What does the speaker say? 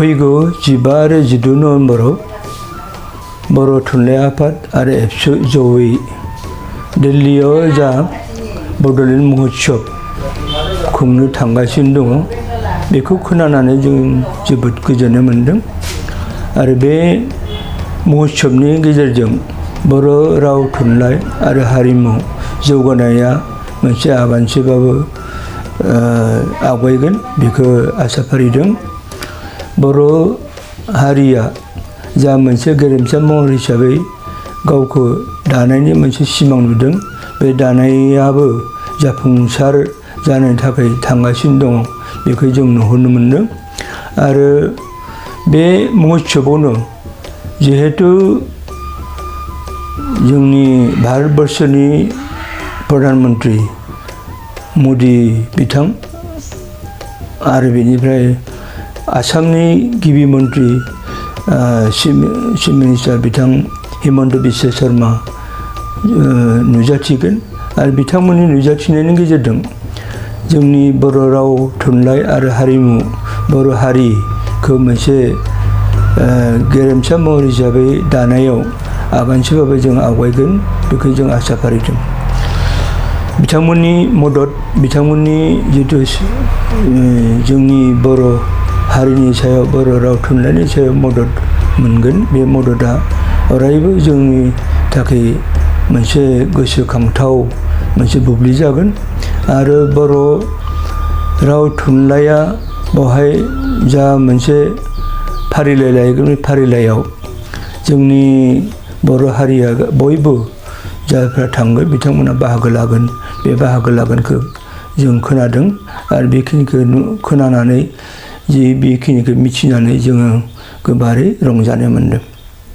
फैगौ 15 आरो 16 नभेम्बराव बर' थुनलाइ आफाद आरो एबसु जयै दिल्लीयाव जा बड'लेण्ड महोत्सव खुंनो थांगासिनो दङ बेखौ खोनानानै जों जोबोद गोजोननाय मोनदों आरो बे महोत्सवनि गेजेरजों बर' राव थुनलाइ आरो हारिमु जौगानाया मोनसे आगानसेबाबो आवगायगोन बेखौ आसा फारिदों। बर' हारिया जा मोनसे गेरेमसा महर हिसाबै गावखौ दानायनि मोनसे सिमां नुदों बे दानायाबो जाफुंसार जानो थाखाय थांगासिनो दङ बेखौ जों नुहुरनो मोनदों आरो बे महोत्सवआवनो जिहेतु जोंनि भारतबर्षनि प्रधानमन्त्रि मदि बिथां आरो बेनिफ्राय आसामनि गिबि मन्त्रि चिफ मिनिस्टार बिथां हिमन्त बिश्व शर्मा नुजाथिगोन आरो बिथांमोननि नुजाथिनायनि गेजेरजों जोंनि बर' राव थुनलाइ आरो हारिमु बर' हारिखौ मोनसे गेरेमसा महर हिसाबै दानायाव आगानसेबाबो जों आवगायगोन बेखौ जों आसा फारिदों। बिथांमोननि मदद बिथांमोननि जितु जोंनि बर' हारिनि सायाव बर' राव थुनलाइनि सायाव मदद मोनगोन बे मददा अरायबो जोंनि थाखाय मोनसे गोसोखांथाव मोनसे बुब्लि जागोन आरो बर' राव थुनलाइया बेवहाय जा मोनसे फारिलाइ लायगोन बे फारिलाइयाव जोंनि बर' हारिया बयबो जायफ्रा थांगोन बिथांमोना बाहागो लागोन बे बाहागो लागोनखौ जों खोनादों आरो बेखिनिखौ खोनानानै जि बेखिनिखौ मिथिनानै जोङो गोबारै रंजानाय मोनदों।